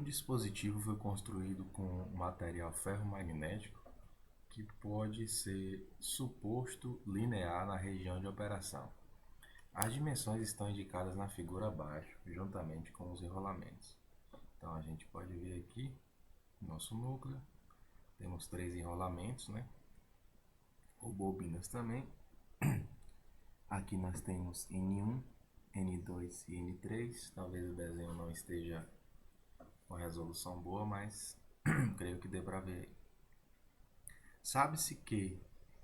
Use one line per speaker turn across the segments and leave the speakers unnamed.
dispositivo foi construído com material ferromagnético que pode ser suposto linear na região de operação. As dimensões estão indicadas na figura abaixo, juntamente com os enrolamentos. Então a gente pode ver aqui nosso núcleo, temos 3 enrolamentos, né? Ou bobinas também. Aqui nós temos N1, N2 e N3. Talvez o desenho não esteja com resolução boa, mas creio que dê para ver. Sabe-se que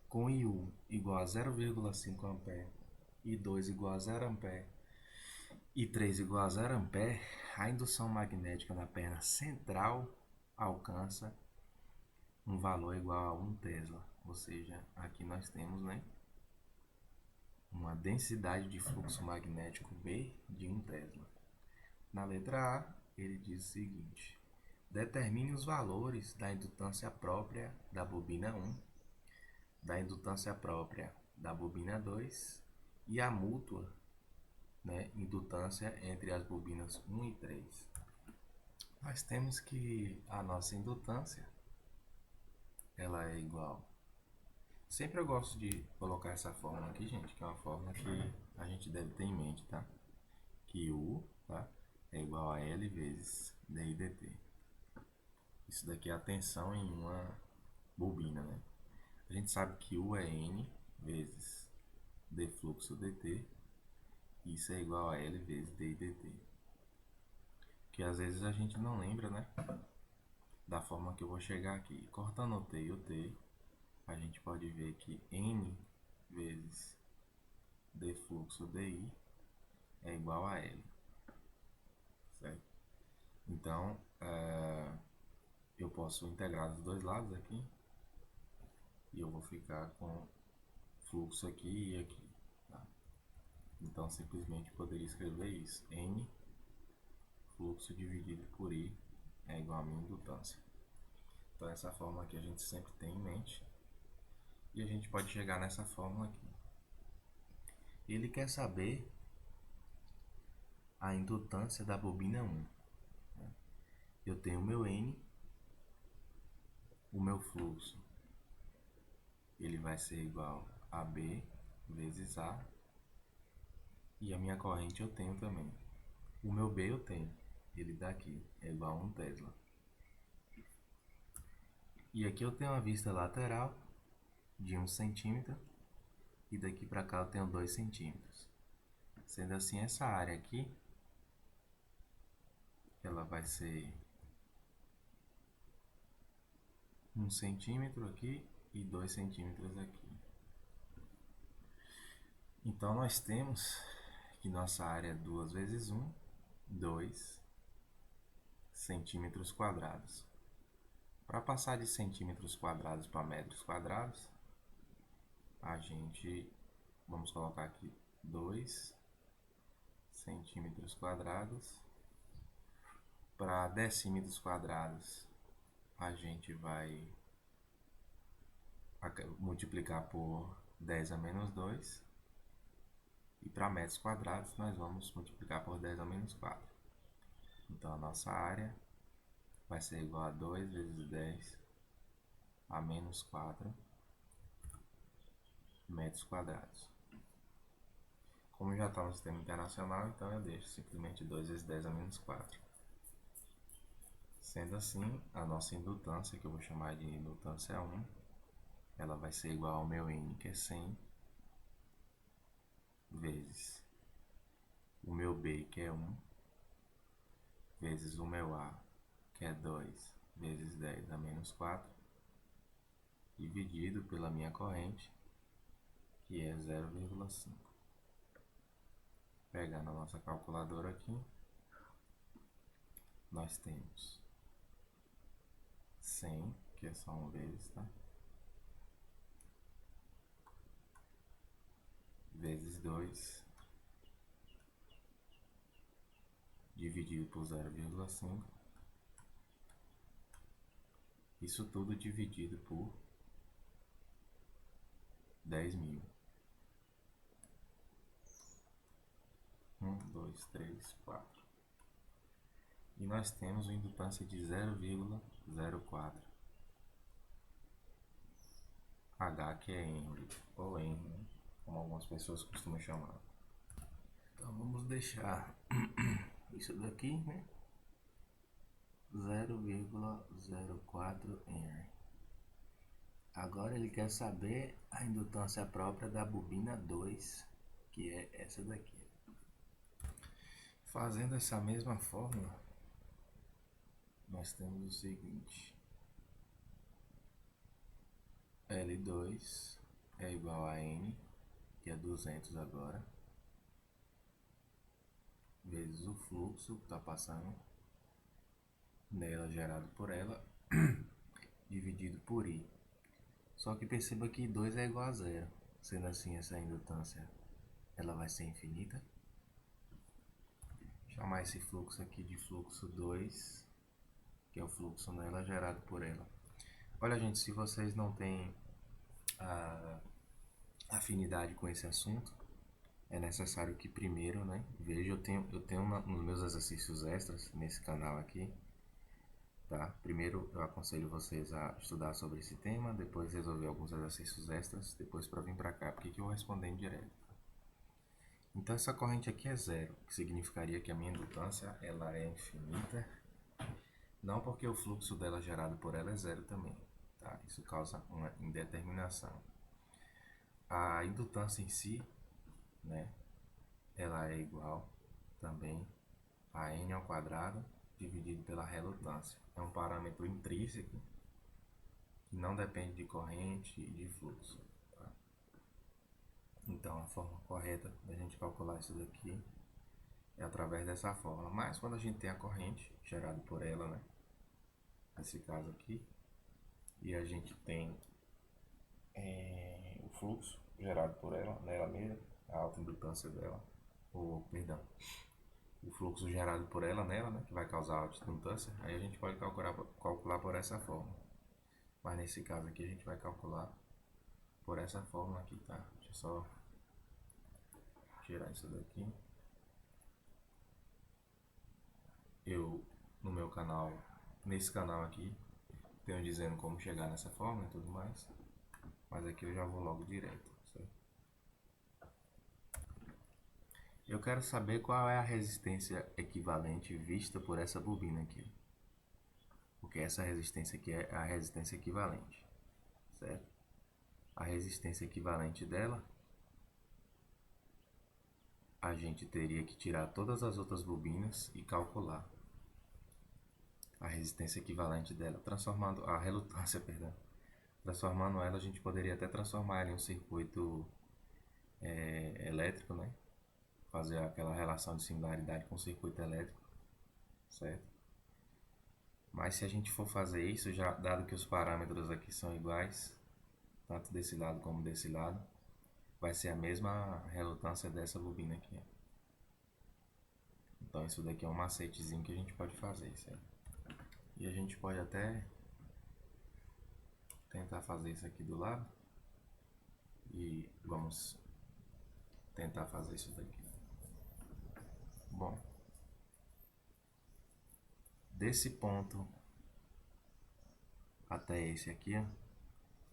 com I1 igual a 0,5 A, I2 igual a 0 A e 3 igual a 0 A, a indução magnética na perna central alcança um valor igual a 1 Tesla. Ou seja, aqui nós temos, né, uma densidade de fluxo magnético B de 1 Tesla. Na letra A, ele diz o seguinte: determine os valores da indutância própria da bobina 1, da indutância própria da bobina 2 e a mútua, né, indutância entre as bobinas 1 e 3. Nós temos que a nossa indutância ela é igual. Sempre eu gosto de colocar essa fórmula aqui, gente, que é uma fórmula que a gente deve ter em mente, tá? Que U, tá, é igual a L vezes d dt. Isso daqui é a tensão em uma bobina, né? A gente sabe que U é N vezes d fluxo dt. Isso é igual a L vezes d dt. Que às vezes a gente não lembra, né? Da forma que eu vou chegar aqui. Cortando o T e o T, a gente pode ver que N vezes d fluxo di é igual a L. Certo? Então, eu posso integrar dos dois lados aqui. E eu vou ficar com fluxo aqui e aqui. Tá? Então, simplesmente poderia escrever isso. N fluxo dividido por I é igual a minha indutância. Então, essa fórmula aqui a gente sempre tem em mente. E a gente pode chegar nessa fórmula aqui. Ele quer saber a indutância da bobina 1. Eu tenho o meu N, o meu fluxo, ele vai ser igual a B vezes A, e a minha corrente eu tenho também. O meu B eu tenho, ele daqui é igual a 1 Tesla. E aqui eu tenho uma vista lateral de 1 centímetro, e daqui para cá eu tenho 2 centímetros. Sendo assim, essa área aqui, ela vai ser 1 centímetro aqui e 2 centímetros aqui. Então, nós temos que nossa área é 2 vezes 1, 2 centímetros quadrados. Para passar de centímetros quadrados para metros quadrados, a gente, vamos colocar aqui 2 centímetros quadrados. Para decímetros quadrados, a gente vai multiplicar por 10 a menos 2. E para metros quadrados, nós vamos multiplicar por 10 a menos 4. Então, a nossa área vai ser igual a 2 vezes 10 a menos 4 metros quadrados. Como já está no sistema internacional, então eu deixo simplesmente 2 vezes 10 a menos 4. Sendo assim, a nossa indutância, que eu vou chamar de indutância 1, ela vai ser igual ao meu N, que é 100, vezes o meu B, que é 1, vezes o meu A, que é 2, vezes 10 a menos 4, dividido pela minha corrente, que é 0,5. Pegando a nossa calculadora aqui, nós temos 100, que é só 1 vezes, tá? Vezes 2, dividido por 0,5. Isso tudo dividido por 10.000. 1, 2, 3, 4. E nós temos uma indutância de 0,04 H, que é Henry, ou Henry, né? Como algumas pessoas costumam chamar. Então vamos deixar isso daqui, né? 0,04 Henry. Agora ele quer saber a indutância própria da bobina 2, que é essa daqui. Fazendo essa mesma fórmula, nós temos o seguinte: L2 é igual a N, que é 200 agora, vezes o fluxo que está passando nela, gerado por ela, dividido por I. Só que perceba que 2 é igual a zero. Sendo assim, essa indutância ela vai ser infinita. Vou chamar esse fluxo aqui de fluxo 2, que é o fluxo nela gerado por ela. Olha, gente, se vocês não têm afinidade com esse assunto, é necessário que primeiro, né, veja, eu tenho nos meus exercícios extras nesse canal aqui, tá? Primeiro eu aconselho vocês a estudar sobre esse tema, depois resolver alguns exercícios extras, depois para vir para cá, porque que eu vou respondendo direto. Então essa corrente aqui é zero, que significaria que a minha indutância ela é infinita, não porque o fluxo dela gerado por ela é zero também, tá? Isso causa uma indeterminação. A indutância em si, né, ela é igual também a N ao quadrado dividido pela relutância. É um parâmetro intrínseco que não depende de corrente e de fluxo. Tá? Então a forma correta da gente calcular isso daqui é através dessa fórmula. Mas quando a gente tem a corrente gerada por ela, né, nesse caso aqui, e a gente tem o fluxo gerado por ela, nela mesma, a alta indutância dela, ou perdão, o fluxo gerado por ela nela, né, que vai causar alta indutância, aí a gente pode calcular por essa forma. Mas nesse caso aqui a gente vai calcular por essa fórmula aqui, tá? Deixa eu só tirar isso daqui. Eu, no meu canal, nesse canal aqui, tenho dizendo como chegar nessa fórmula e tudo mais. Mas aqui eu já vou logo direto, certo? Eu quero saber qual é a resistência equivalente vista por essa bobina aqui. Porque essa resistência aqui é a resistência equivalente, certo? A resistência equivalente dela, a gente teria que tirar todas as outras bobinas e calcular a resistência equivalente dela, transformando a relutância, perdão. Transformando ela, a gente poderia até transformar ela em um circuito elétrico, né? Fazer aquela relação de similaridade com o circuito elétrico, certo? Mas se a gente for fazer isso, já dado que os parâmetros aqui são iguais, tanto desse lado como desse lado, vai ser a mesma relutância dessa bobina aqui. Então isso daqui é um macetezinho que a gente pode fazer, certo? E a gente pode até tentar fazer isso aqui do lado. E vamos tentar fazer isso daqui. Bom, desse ponto até esse aqui, ó,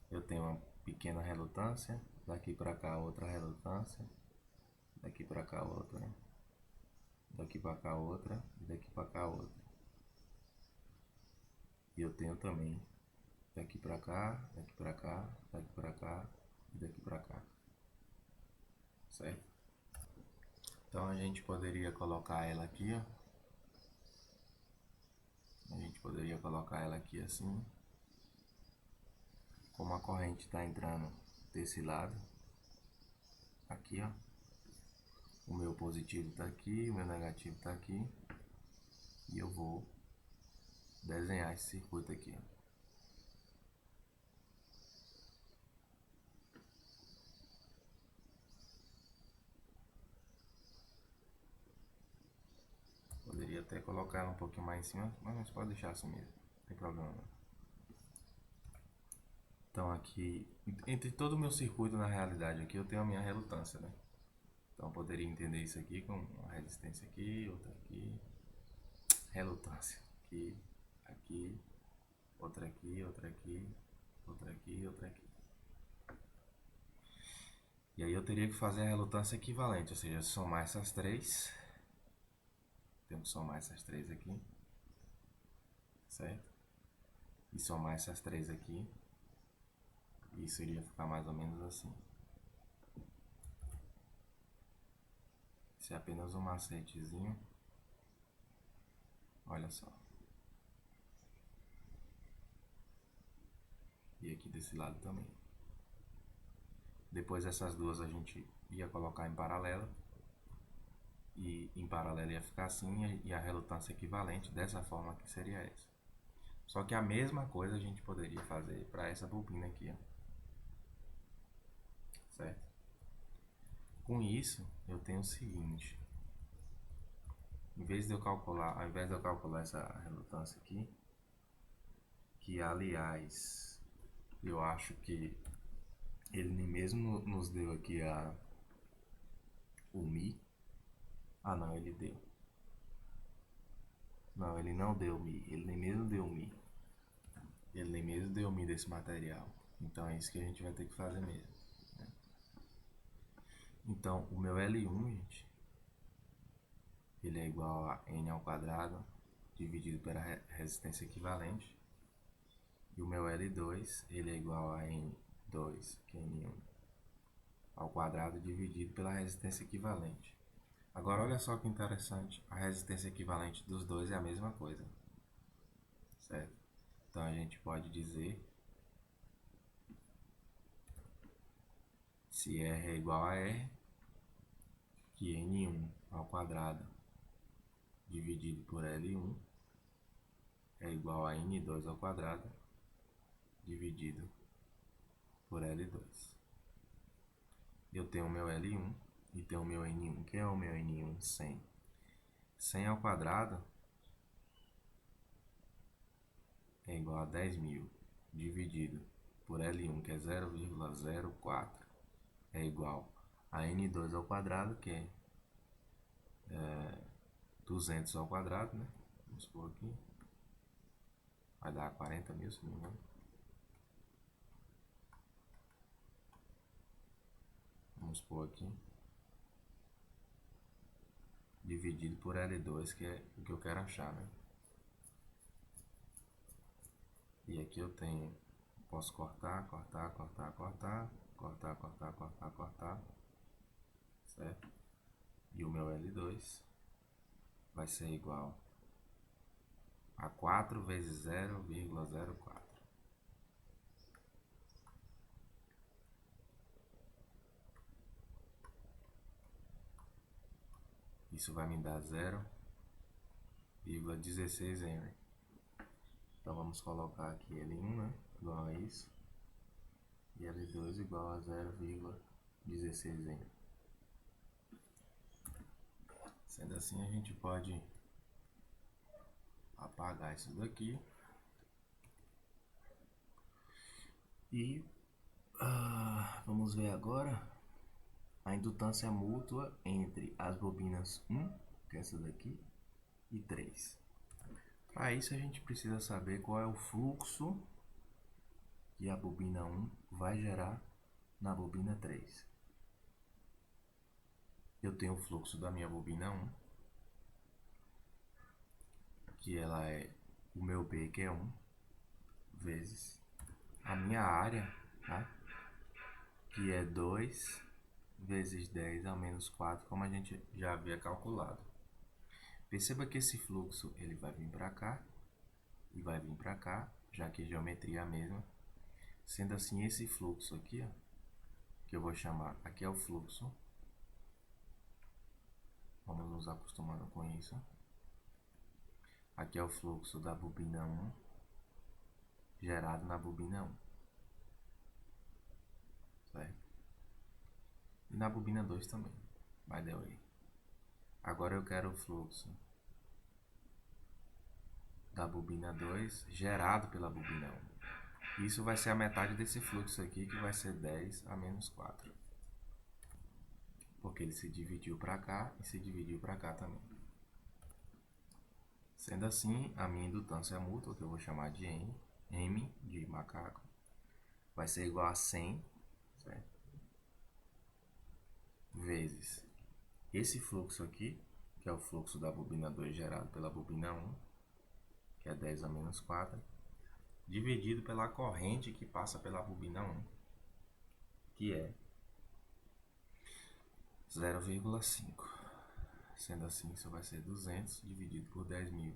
eu tenho uma pequena relutância, daqui para cá outra relutância, daqui para cá outra, né? Daqui para cá outra e daqui para cá outra. E eu tenho também daqui para cá, daqui para cá, daqui para cá e daqui para cá, certo? Então a gente poderia colocar ela aqui, ó. A gente poderia colocar ela aqui assim. Como a corrente está entrando desse lado, aqui, ó. O meu positivo está aqui, o meu negativo está aqui. E eu vou desenhar esse circuito aqui, ó. Poderia até colocar ela um pouquinho mais em cima, mas nós pode deixar assim mesmo, não tem problema não. Então aqui, entre todo o meu circuito na realidade aqui, eu tenho a minha relutância, né? Então eu poderia entender isso aqui com uma resistência aqui, outra aqui. relutância. Aqui, aqui, outra aqui, outra aqui, outra aqui, outra aqui. E aí eu teria que fazer a relutância equivalente, ou seja, somar essas três. Temos que somar essas três aqui, certo? E somar essas três aqui. Isso iria ficar mais ou menos assim. Isso é apenas um macetezinho. Olha só. E aqui desse lado também. Depois essas duas a gente ia colocar em paralelo. E em paralelo ia ficar assim, e a relutância equivalente dessa forma aqui seria essa. Só que a mesma coisa a gente poderia fazer para essa bobina aqui, ó. Certo? Com isso, eu tenho o seguinte. Ao invés de eu calcular essa relutância aqui, que aliás, eu acho que ele nem mesmo nos deu aqui o Mi. Ah, não, ele deu. Não, ele não deu Mi. Ele nem mesmo deu Mi. Ele nem mesmo deu Mi desse material. Então é isso que a gente vai ter que fazer mesmo. Né? Então, o meu L1, gente, ele é igual a N ao quadrado dividido pela resistência equivalente. E o meu L2, ele é igual a N2, que é N1, ao quadrado dividido pela resistência equivalente. Agora olha só que interessante, a resistência equivalente dos dois é a mesma coisa, certo? Então a gente pode dizer se R é igual a R, que N1 ao quadrado dividido por L1 é igual a N2 ao quadrado dividido por L2. Eu tenho o meu L1 e tenho o meu N1. Que é o meu N1? 100. 100 ao quadrado é igual a 10.000 dividido por L1, que é 0,04, é igual a N2 ao quadrado, que é 200 ao quadrado, né? Vamos pôr aqui. Vai dar 40.000, se não me engano. Vamos pôr aqui. Dividido por L2, que é o que eu quero achar, né? E aqui eu tenho, posso cortar, cortar, cortar, cortar, cortar, cortar, cortar, cortar, certo? E o meu L2 vai ser igual a 4 vezes 0,04. Isso vai me dar 0,16 Henry. Então vamos colocar aqui L1, né? Igual a isso. E L2 igual a 0,16 Henry. Sendo assim, a gente pode apagar isso daqui. E vamos ver agora a indutância mútua entre as bobinas 1, que é essa daqui, e 3. Para isso a gente precisa saber qual é o fluxo que a bobina 1 vai gerar na bobina 3. Eu tenho o fluxo da minha bobina 1, que ela é o meu B, que é 1, vezes a minha área, tá? Que é 2 vezes 10 ao menos 4, como a gente já havia calculado. Perceba que esse fluxo ele vai vir para cá e vai vir para cá, já que a geometria é a mesma. Sendo assim, esse fluxo aqui, ó, que eu vou chamar, aqui é o fluxo. Vamos nos acostumando com isso. Aqui é o fluxo da bobina 1 gerado na bobina 1. Certo? E na bobina 2 também. By the way. Agora eu quero o fluxo da bobina 2 gerado pela bobina 1. Isso vai ser a metade desse fluxo aqui, que vai ser 10 a menos 4. Porque ele se dividiu para cá e se dividiu para cá também. Sendo assim, a minha indutância mútua, que eu vou chamar de M de macaco, vai ser igual a 100, certo? Vezes esse fluxo aqui, que é o fluxo da bobina 2 gerado pela bobina 1, que é 10 a menos 4, dividido pela corrente que passa pela bobina 1, que é 0,5. Sendo assim, isso vai ser 200 dividido por 10.000.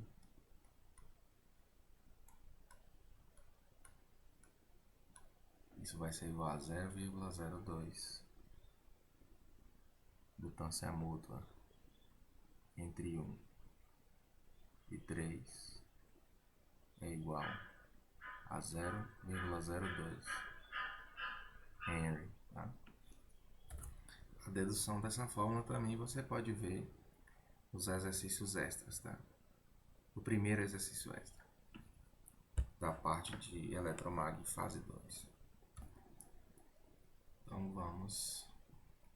Isso vai ser igual a 0,02. Indutância mútua entre 1 e 3 é igual a 0,02 Henry. Tá? A dedução dessa fórmula também você pode ver os exercícios extras. Tá? O primeiro exercício extra da parte de eletromag fase 2. Então vamos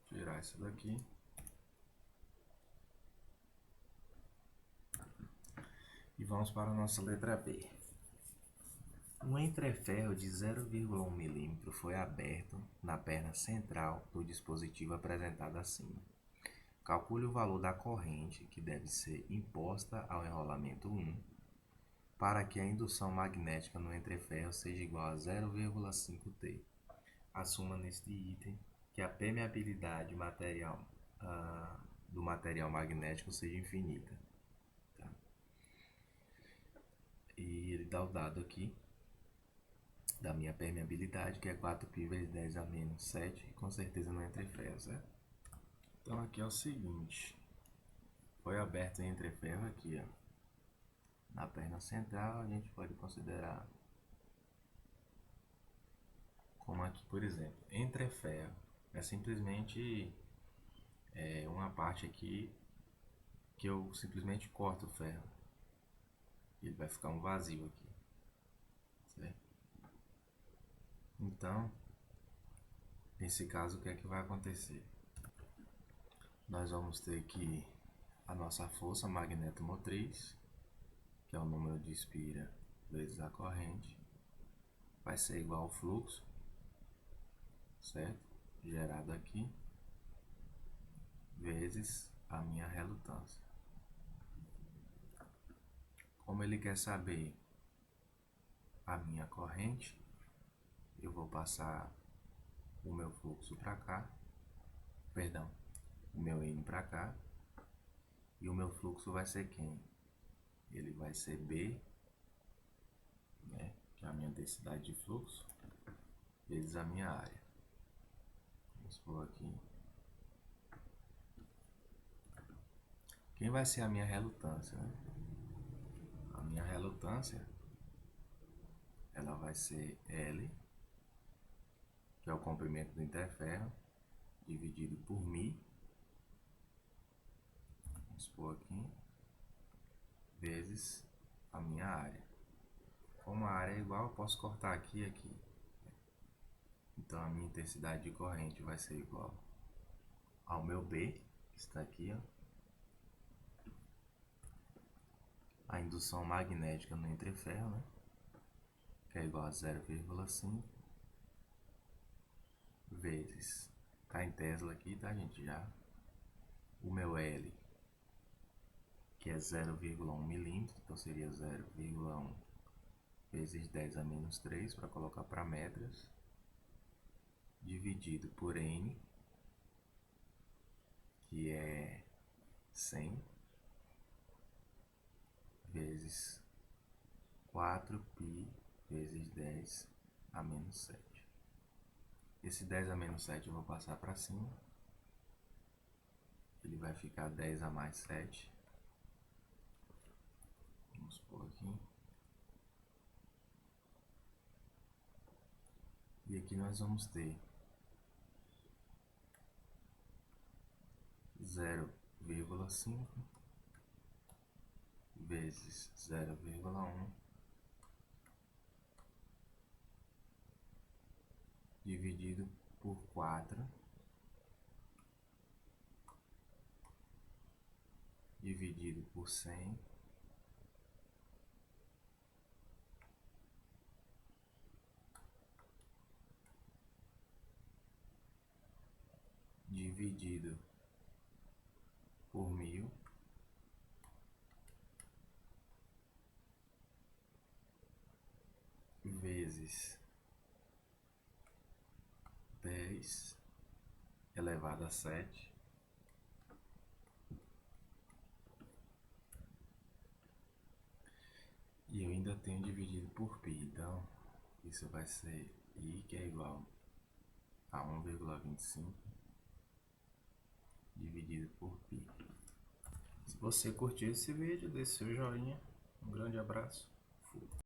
tirar isso daqui. E vamos para a nossa letra B. Um entreferro de 0,1 milímetro foi aberto na perna central do dispositivo apresentado acima. Calcule o valor da corrente que deve ser imposta ao enrolamento 1 para que a indução magnética no entreferro seja igual a 0,5 T. Assuma neste item que a permeabilidade do material magnético seja infinita. Tá? E ele dá o dado aqui da minha permeabilidade, que é 4π vezes 10 a menos 7, com certeza não é entreferro, certo? Então aqui é o seguinte, foi aberto o entreferro aqui, ó. Na perna central a gente pode considerar como aqui, por exemplo, entreferro é simplesmente uma parte aqui que eu simplesmente corto o ferro. Ele vai ficar um vazio aqui, certo? Então, nesse caso, o que é que vai acontecer? Nós vamos ter aqui a nossa força magnetomotriz, que é o número de espira vezes a corrente, vai ser igual ao fluxo, certo? Gerado aqui, vezes a minha relutância. Como ele quer saber a minha corrente, eu vou passar o meu fluxo para cá, perdão, o meu N para cá, e o meu fluxo vai ser quem? Ele vai ser B, né, que é a minha densidade de fluxo, vezes a minha área. Vamos pôr aqui. Quem vai ser a minha relutância? Né? A minha relutância, ela vai ser L, que é o comprimento do interferro, dividido por μ, vamos pôr aqui, vezes a minha área. Como a área é igual, eu posso cortar aqui e aqui. Então a minha intensidade de corrente vai ser igual ao meu B, que está aqui, ó. A indução magnética no entreferro, né? Que é igual a 0,5 vezes, tá em Tesla aqui, tá, gente? Já o meu L, que é 0,1 milímetro, então seria 0,1 vezes 10 a menos 3 para colocar para metros, dividido por N, que é 100 vezes 4π vezes 10 a menos 7. Esse 10 a menos 7 eu vou passar para cima, ele vai ficar 10 a mais 7. Vamos pôr aqui. E aqui nós vamos ter 0,5 vezes 0,1 dividido por 4 dividido por 100 dividido por 1000 vezes 10 elevado a 7 e eu ainda tenho dividido por π, então isso vai ser I, que é igual a 1,25 dividido por π. Se você curtiu esse vídeo, dê seu joinha. Um grande abraço. Fui.